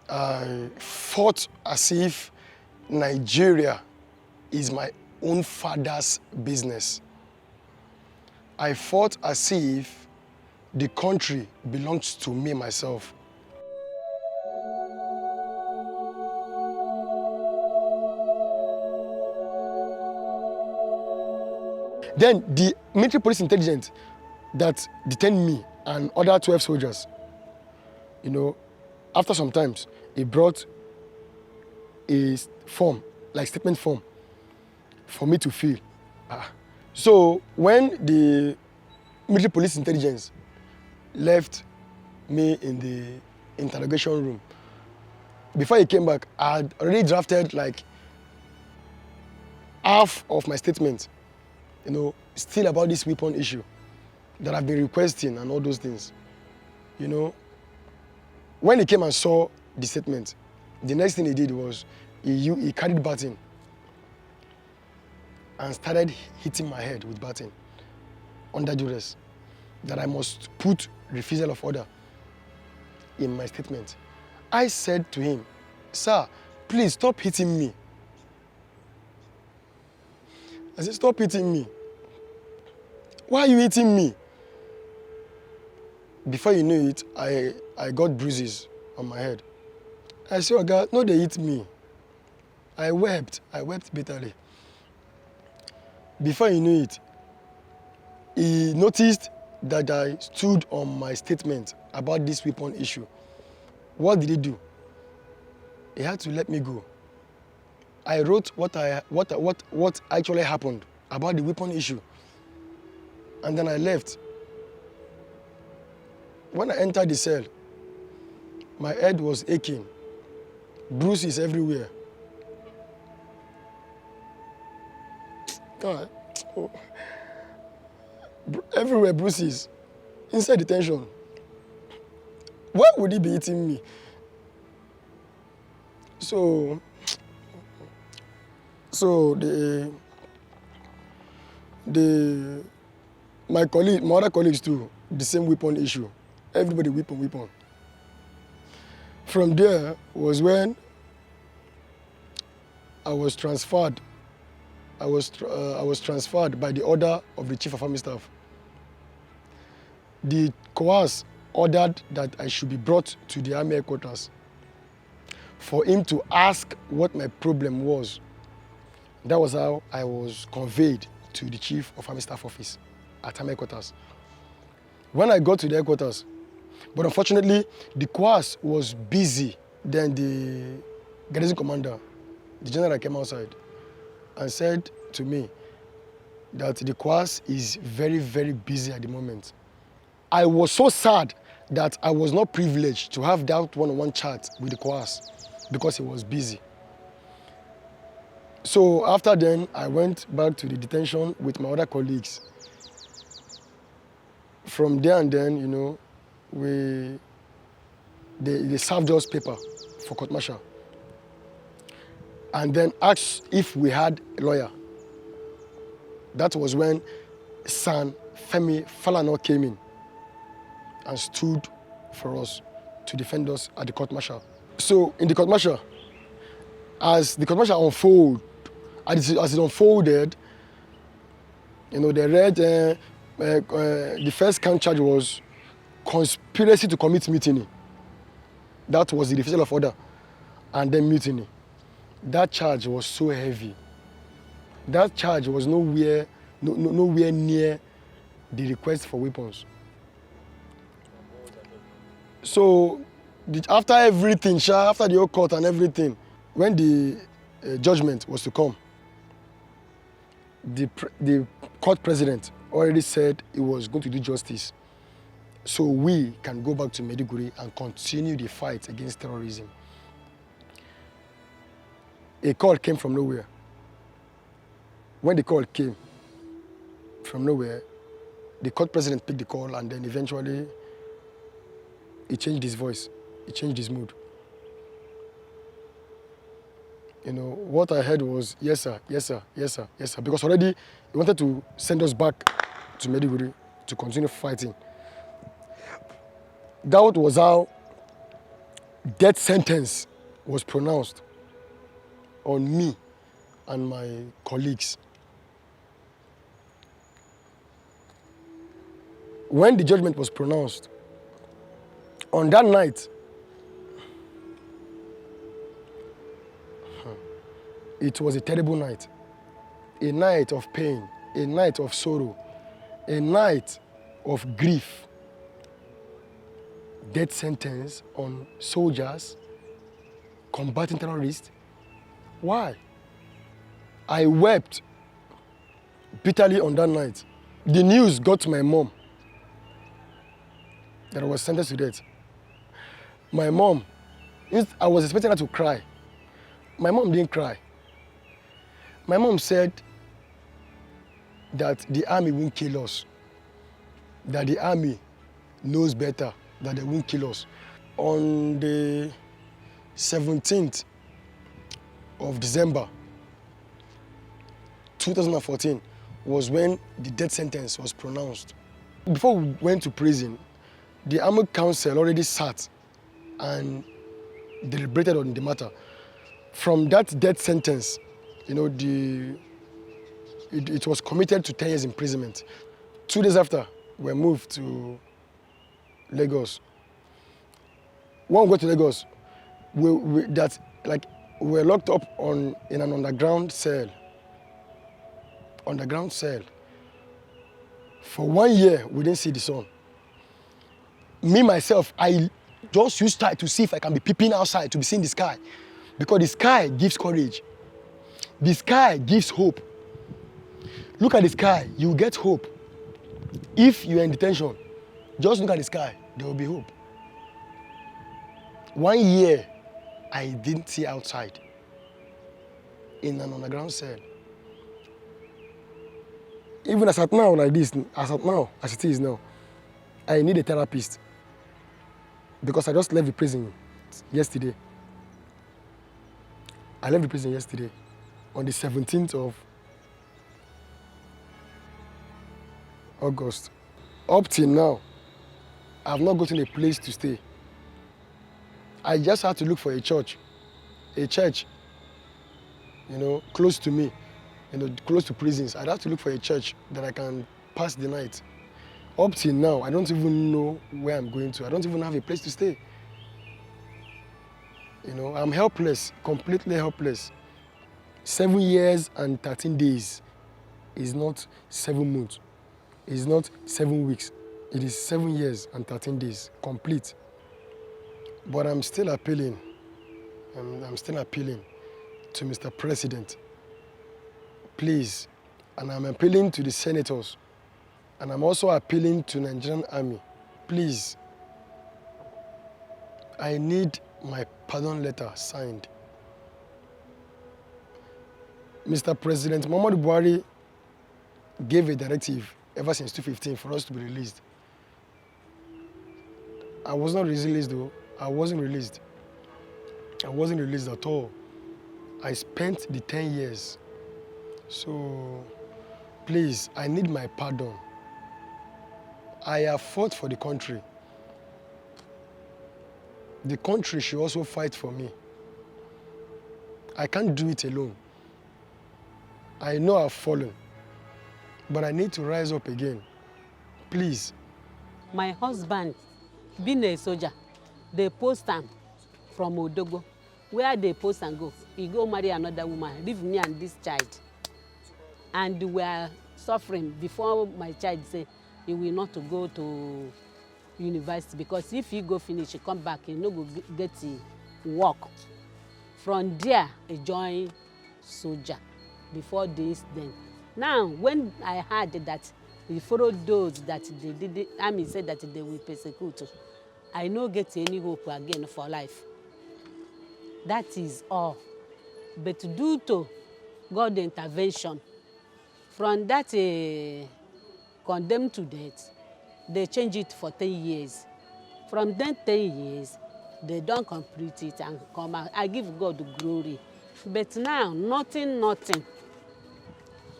I fought as if Nigeria is my own father's business. I fought as if the country belongs to me myself. Then the military police intelligence that detained me and other 12 soldiers, after some times, he brought a form, like statement form, for me to fill. So when the military police intelligence left me in the interrogation room, before he came back, I had already drafted like half of my statement, still about this weapon issue that I've been requesting and all those things. When he came and saw the statement, the next thing he did was he carried baton and started hitting my head with baton under duress that I must put refusal of order in my statement. I said to him, "Sir, please stop hitting me." I said, "Stop hitting me. Why are you hitting me?" Before you knew it, I got bruises on my head. I said, "Oh God, no, they hit me." I wept bitterly. Before he knew it, he noticed that I stood on my statement about this weapon issue. What did he do? He had to let me go. I wrote what actually happened about the weapon issue, and then I left. When I entered the cell, my head was aching, bruises everywhere. God, everywhere bruises, inside detention. Why would he be hitting me? So my other colleagues too, the same weapon issue. Everybody weapon. From there was when I was transferred. I was transferred by the order of the Chief of Army Staff. The COAS ordered that I should be brought to the Army headquarters for him to ask what my problem was. That was how I was conveyed to the Chief of Army Staff office at Army headquarters. When I got to the headquarters, but unfortunately, the COAS was busy. Then the garrison commander, the general, came outside and said to me that the COAS is very, very busy at the moment. I was so sad that I was not privileged to have that one-on-one chat with the COAS because he was busy. So after then, I went back to the detention with my other colleagues. From there and then, they served us paper for court martial, and then asked if we had a lawyer. That was when San Femi Falana came in and stood for us to defend us at the court martial. So in the court martial, as the court martial as it unfolded, they read the first count charge was conspiracy to commit mutiny. That was the refusal of order, and then mutiny. That charge was so heavy. That charge was nowhere near the request for weapons. So after everything, after the whole court and everything, when the judgment was to come, the court president already said he was going to do justice, so we can go back to Maiduguri and continue the fight against terrorism. A call came from nowhere. When the call came from nowhere, the court president picked the call, and then eventually he changed his voice, he changed his mood. What I heard was, "Yes, sir, yes, sir, yes, sir, yes, sir," because already he wanted to send us back to Maiduguri to continue fighting. That was how death sentence was pronounced on me and my colleagues. When the judgment was pronounced, on that night, it was a terrible night. A night of pain, a night of sorrow, a night of grief. Death sentence on soldiers combating terrorists. Why? I wept bitterly on that night. The news got to my mom that I was sentenced to death. My mom, I was expecting her to cry. My mom didn't cry. My mom said that the army won't kill us, that the army knows better, that they won't kill us. On the 17th of December 2014 was when the death sentence was pronounced. Before we went to prison, the Army Council already sat and deliberated on the matter. From that death sentence, it was committed to 10 years imprisonment. 2 days after, we moved to Lagos. When we got to Lagos, we were locked up in an underground cell. For 1 year, we didn't see the sun. Me, myself, I just used to see if I can be peeping outside to be seeing the sky. Because the sky gives courage. The sky gives hope. Look at the sky, you will get hope. If you're in detention, just look at the sky, there will be hope. 1 year, I didn't see outside in an underground cell. Even as at now, like this, as it is now, I need a therapist because I just left the prison yesterday. I left the prison yesterday on the 17th of August. Up till now, I have not gotten a place to stay. I just had to look for a church, close to me, close to prisons. I'd have to look for a church that I can pass the night. Up till now, I don't even know where I'm going to. I don't even have a place to stay. I'm helpless, completely helpless. 7 years and 13 days is not 7 months. It's not 7 weeks. It is 7 years and 13 days, complete. But I'm still appealing. I'm still appealing to Mr. President. Please. And I'm appealing to the senators. And I'm also appealing to Nigerian Army. Please. I need my pardon letter signed. Mr. President Muhammadu Buhari gave a directive ever since 2015 for us to be released. I was not released though. I wasn't released. I wasn't released at all. I spent the 10 years. So, please, I need my pardon. I have fought for the country. The country should also fight for me. I can't do it alone. I know I've fallen, but I need to rise up again. Please. My husband, being a soldier, they post him from Odogo. Where they post and go, he go marry another woman, leave me and this child. And we are suffering before my child say he will not to go to university because if he go finish, he come back, he no go get work. From there, he join soldier before this then. Now, when I heard that he followed those that they did, army said that they will persecute, I no get any hope again for life. That is all. But due to God's intervention, from that condemned to death, they change it for 10 years. From then 10 years, they don't complete it and come out. I give God the glory. But now, nothing.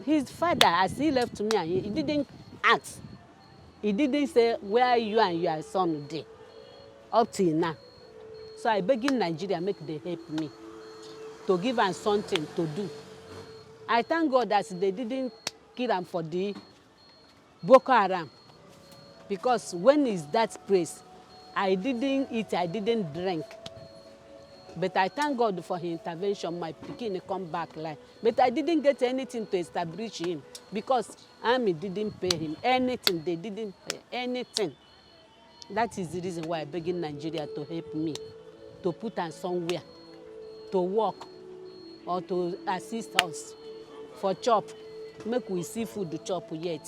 His father, as he left me, and he didn't ask. He didn't say, where you and your son are up till now. So I begging Nigeria make they help me to give am something to do. I thank God that they didn't kill am for the Boko Haram, because when is that place, I didn't eat, I didn't drink. But I thank God for his intervention. My pikin come back like, but I didn't get anything to establish him because army didn't pay him anything. They didn't pay anything. That is the reason why I'm begging Nigeria to help me, to put am somewhere, to work, or to assist us for chop. Make we see food to chop yet.